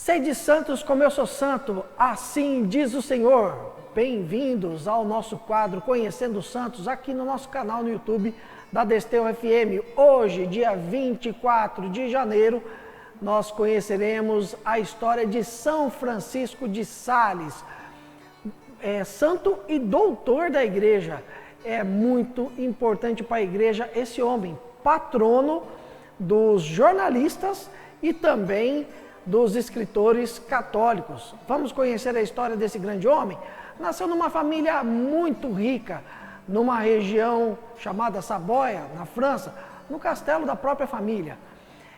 Sede santos como eu sou santo, assim diz o Senhor. Bem-vindos ao nosso quadro Conhecendo os Santos, aqui no nosso canal no YouTube da Desteu FM. Hoje, dia 24 de janeiro, nós conheceremos a história de São Francisco de Sales, santo e doutor da igreja. É muito importante para a igreja esse homem, patrono dos jornalistas e também dos escritores católicos. Vamos conhecer a história desse grande homem? Nasceu numa família muito rica, numa região chamada Saboia, na França, no castelo da própria família.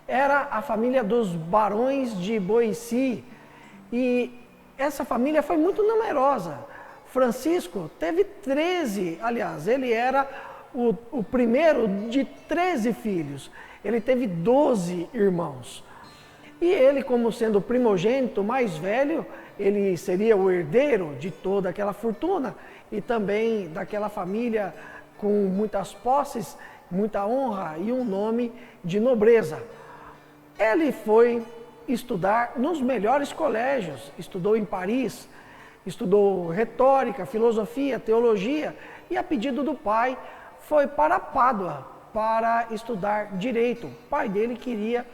Era a família dos barões de Boissy e essa família foi muito numerosa. Francisco teve 13, aliás, ele era o primeiro de 13 filhos. Ele teve 12 irmãos. E ele, como sendo o primogênito mais velho, ele seria o herdeiro de toda aquela fortuna e também daquela família com muitas posses, muita honra e um nome de nobreza. Ele foi estudar nos melhores colégios, estudou em Paris, estudou retórica, filosofia, teologia e, a pedido do pai, foi para Pádua para estudar direito. O pai dele queria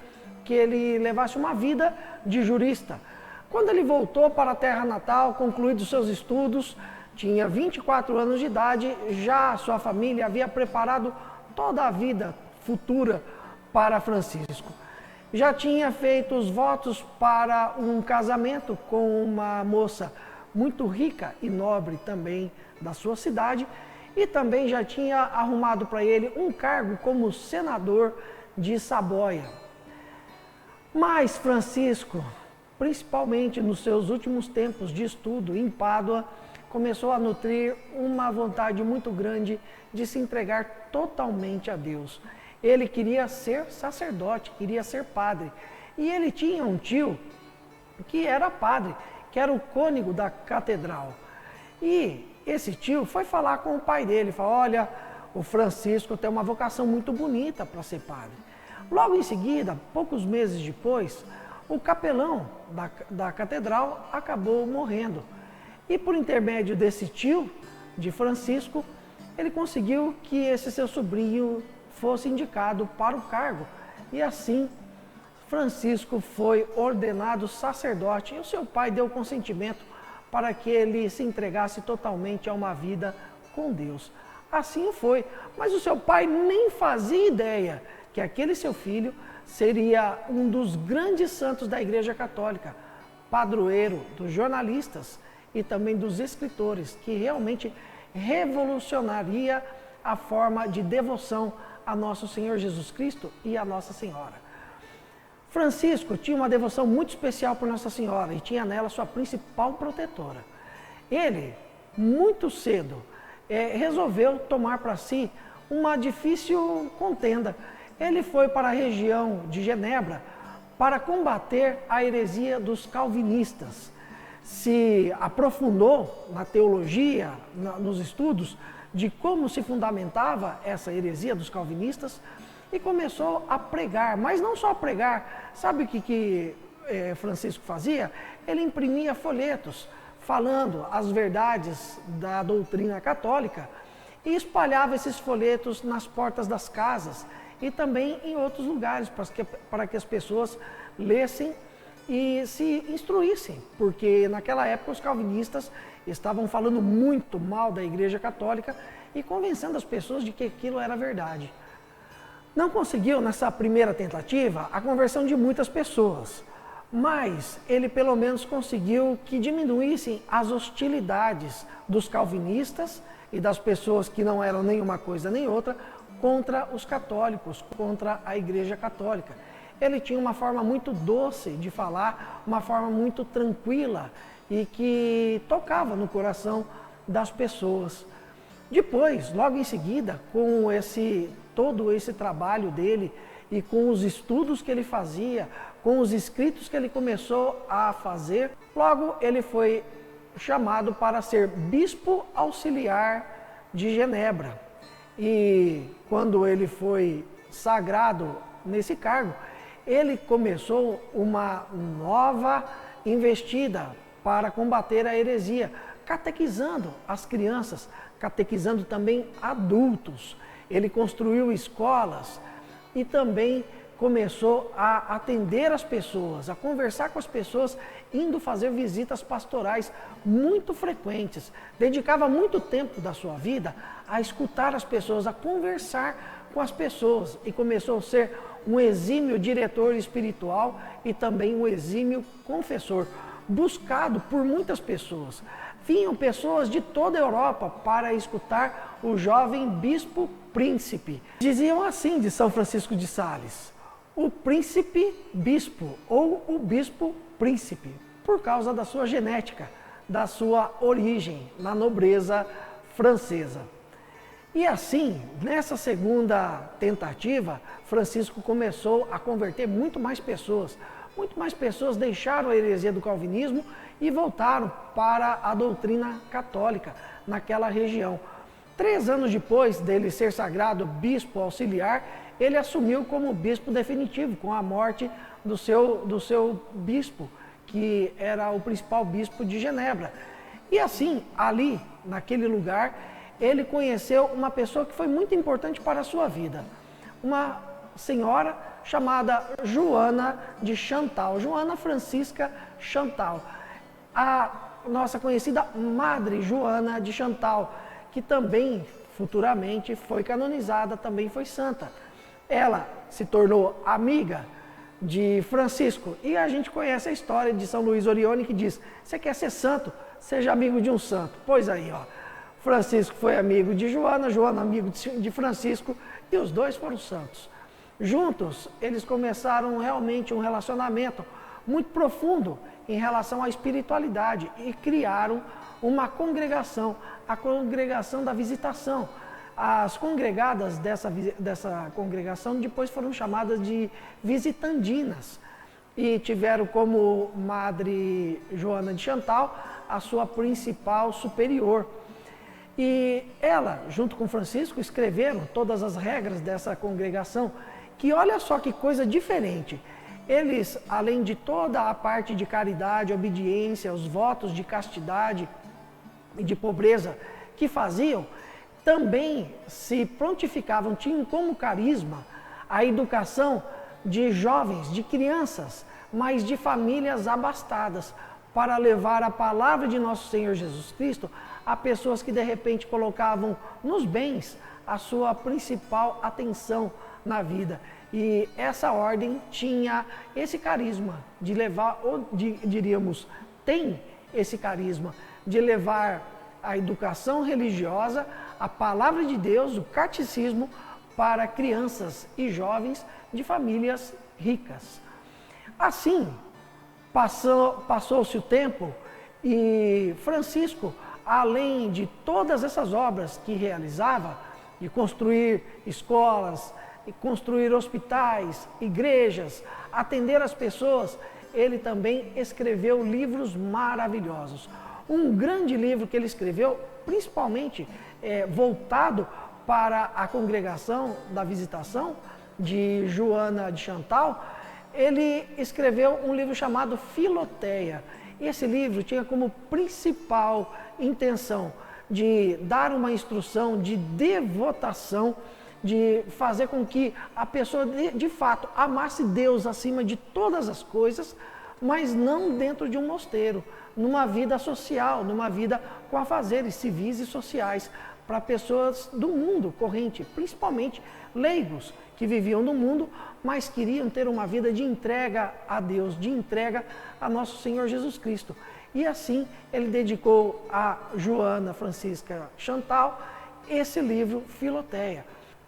que ele levasse uma vida de jurista. Quando ele voltou para a terra natal, concluídos seus estudos, tinha 24 anos de idade, já sua família havia preparado toda a vida futura para Francisco. Já tinha feito os votos para um casamento com uma moça muito rica e nobre também da sua cidade e também já tinha arrumado para ele um cargo como senador de Saboia. Mas Francisco, principalmente nos seus últimos tempos de estudo em Pádua, começou a nutrir uma vontade muito grande de se entregar totalmente a Deus. Ele queria ser sacerdote, queria ser padre. E ele tinha um tio que era padre, que era o cônego da catedral. E esse tio foi falar com o pai dele, falou: olha, o Francisco tem uma vocação muito bonita para ser padre. Logo em seguida, poucos meses depois, o capelão da catedral acabou morrendo. E por intermédio desse tio de Francisco, ele conseguiu que esse seu sobrinho fosse indicado para o cargo. E assim, Francisco foi ordenado sacerdote e o seu pai deu consentimento para que ele se entregasse totalmente a uma vida com Deus. Assim foi, mas o seu pai nem fazia ideia que aquele seu filho seria um dos grandes santos da Igreja Católica, padroeiro dos jornalistas e também dos escritores, que realmente revolucionaria a forma de devoção a nosso Senhor Jesus Cristo e a Nossa Senhora. Francisco tinha uma devoção muito especial por Nossa Senhora e tinha nela sua principal protetora. Ele, muito cedo, resolveu tomar para si uma difícil contenda. Ele foi para a região de Genebra para combater a heresia dos calvinistas. Se aprofundou na teologia, nos estudos de como se fundamentava essa heresia dos calvinistas e começou a pregar, mas não só a pregar. Sabe o que Francisco fazia? Ele imprimia folhetos falando as verdades da doutrina católica e espalhava esses folhetos nas portas das casas e também em outros lugares, para que as pessoas lessem e se instruíssem, porque naquela época os calvinistas estavam falando muito mal da Igreja Católica e convencendo as pessoas de que aquilo era verdade. Não conseguiu, nessa primeira tentativa, a conversão de muitas pessoas, mas ele pelo menos conseguiu que diminuíssem as hostilidades dos calvinistas e das pessoas que não eram nem uma coisa nem outra, contra os católicos, contra a Igreja Católica. Ele tinha uma forma muito doce de falar, uma forma muito tranquila e que tocava no coração das pessoas. Depois, logo em seguida, com todo esse trabalho dele e com os estudos que ele fazia, com os escritos que ele começou a fazer, logo ele foi chamado para ser bispo auxiliar de Genebra. E quando ele foi sagrado nesse cargo, ele começou uma nova investida para combater a heresia, catequizando as crianças, catequizando também adultos. Ele construiu escolas e também começou a atender as pessoas, a conversar com as pessoas, indo fazer visitas pastorais muito frequentes. Dedicava muito tempo da sua vida a escutar as pessoas, a conversar com as pessoas, e começou a ser um exímio diretor espiritual e também um exímio confessor, buscado por muitas pessoas. Vinham pessoas de toda a Europa para escutar o jovem bispo príncipe. Diziam assim de São Francisco de Sales: o príncipe bispo ou o bispo príncipe, por causa da sua genética, da sua origem na nobreza francesa. E assim, nessa segunda tentativa, Francisco começou a converter muito mais pessoas. Muito mais pessoas deixaram a heresia do calvinismo e voltaram para a doutrina católica naquela região. 3 anos depois dele ser sagrado bispo auxiliar, ele assumiu como bispo definitivo, com a morte do seu bispo, que era o principal bispo de Genebra. E assim, ali, naquele lugar, ele conheceu uma pessoa que foi muito importante para a sua vida. Uma senhora chamada Joana de Chantal, Joana Francisca Chantal. A nossa conhecida Madre Joana de Chantal, que também futuramente foi canonizada, também foi santa. Ela se tornou amiga de Francisco, e a gente conhece a história de São Luís Orione, que diz: você quer ser santo? Seja amigo de um santo. Pois aí, ó, Francisco foi amigo de Joana, Joana amigo de Francisco, e os dois foram santos. Juntos, eles começaram realmente um relacionamento muito profundo em relação à espiritualidade e criaram uma congregação, a Congregação da Visitação. As congregadas dessa congregação depois foram chamadas de visitandinas e tiveram como Madre Joana de Chantal a sua principal superior. E ela, junto com Francisco, escreveram todas as regras dessa congregação, que olha só que coisa diferente. Eles, além de toda a parte de caridade, obediência, os votos de castidade e de pobreza que faziam, também se prontificavam, tinham como carisma a educação de jovens, de crianças, mas de famílias abastadas, para levar a palavra de nosso Senhor Jesus Cristo a pessoas que de repente colocavam nos bens a sua principal atenção na vida. E essa ordem tinha esse carisma de levar, ou diríamos, tem esse carisma de levar a educação religiosa, a palavra de Deus, o catecismo, para crianças e jovens de famílias ricas. Assim, passou-se o tempo e Francisco, além de todas essas obras que realizava, de construir escolas, de construir hospitais, igrejas, atender as pessoas, ele também escreveu livros maravilhosos. Um grande livro que ele escreveu, principalmente voltado para a congregação da Visitação de Joana de Chantal, ele escreveu um livro chamado Filoteia. Esse livro tinha como principal intenção de dar uma instrução de devotação, de fazer com que a pessoa de fato amasse Deus acima de todas as coisas, mas não dentro de um mosteiro, numa vida social, numa vida com afazeres civis e sociais, para pessoas do mundo corrente, principalmente leigos que viviam no mundo, mas queriam ter uma vida de entrega a Deus, de entrega a nosso Senhor Jesus Cristo. E assim ele dedicou a Joana Francisca Chantal esse livro Filoteia.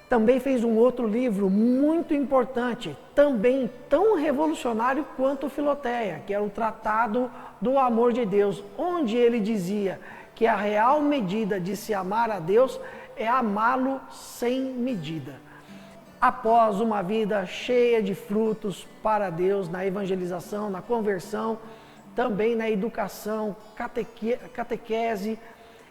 Também fez um outro livro muito importante, também tão revolucionário quanto o Filoteia, que era o Tratado do Amor de Deus, onde ele dizia que a real medida de se amar a Deus é amá-lo sem medida. Após uma vida cheia de frutos para Deus, na evangelização, na conversão, também na educação, catequese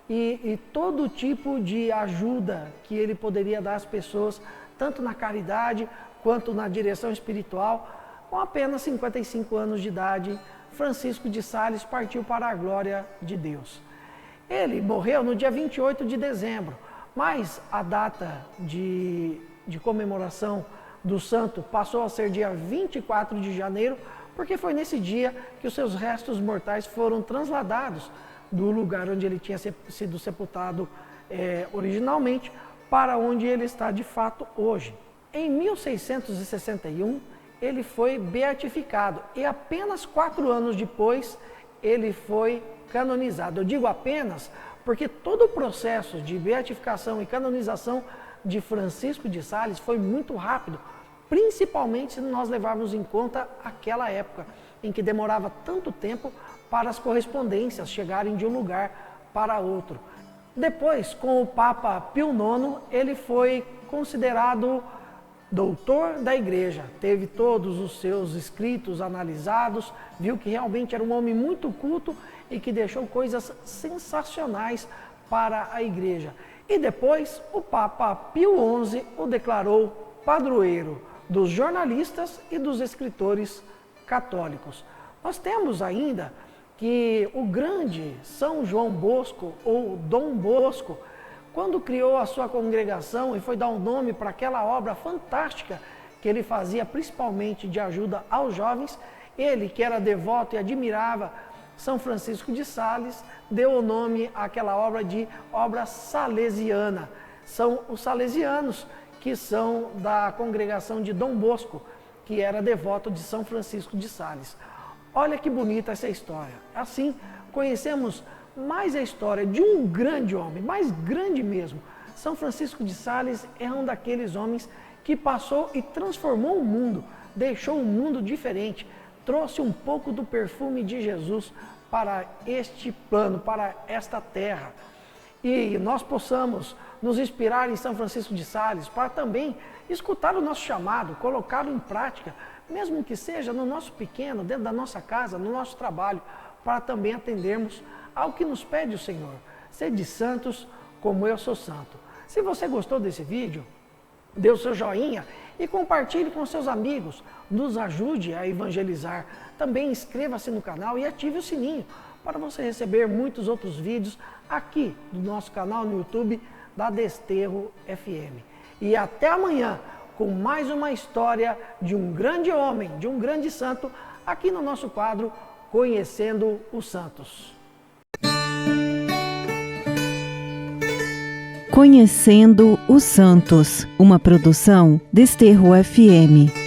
e todo tipo de ajuda que ele poderia dar às pessoas, tanto na caridade quanto na direção espiritual, Com apenas 55 anos de idade, Francisco de Sales partiu para a glória de Deus. Ele morreu no dia 28 de dezembro, mas a data de comemoração do santo passou a ser dia 24 de janeiro, porque foi nesse dia que os seus restos mortais foram transladados do lugar onde ele tinha sido sepultado originalmente para onde ele está de fato hoje. Em 1661, ele foi beatificado e apenas 4 anos depois ele foi canonizado. Eu digo apenas porque todo o processo de beatificação e canonização de Francisco de Sales foi muito rápido, principalmente se nós levarmos em conta aquela época em que demorava tanto tempo para as correspondências chegarem de um lugar para outro. Depois, com o Papa Pio IX, ele foi considerado doutor da igreja, teve todos os seus escritos analisados, viu que realmente era um homem muito culto e que deixou coisas sensacionais para a igreja. E depois o Papa Pio XI o declarou padroeiro dos jornalistas e dos escritores católicos. Nós temos ainda que o grande São João Bosco, ou Dom Bosco, quando criou a sua congregação e foi dar um nome para aquela obra fantástica que ele fazia, principalmente de ajuda aos jovens, ele, que era devoto e admirava São Francisco de Sales, deu o nome àquela obra de obra salesiana. São os salesianos que são da congregação de Dom Bosco, que era devoto de São Francisco de Sales. Olha que bonita essa história. Assim, conhecemos mais a história de um grande homem, mais grande mesmo. São Francisco de Sales é um daqueles homens que passou e transformou o mundo, deixou um mundo diferente, trouxe um pouco do perfume de Jesus para este plano, para esta terra. E nós possamos nos inspirar em São Francisco de Sales para também escutar o nosso chamado, colocá-lo em prática, mesmo que seja no nosso pequeno, dentro da nossa casa, no nosso trabalho, para também atendermos ao que nos pede o Senhor. Sede santos como eu sou santo. Se você gostou desse vídeo, dê o seu joinha e compartilhe com seus amigos. Nos ajude a evangelizar. Também inscreva-se no canal e ative o sininho para você receber muitos outros vídeos aqui do nosso canal no YouTube da Desterro FM. E até amanhã com mais uma história de um grande homem, de um grande santo, aqui no nosso quadro Conhecendo os Santos. Conhecendo os Santos, uma produção Desterro FM.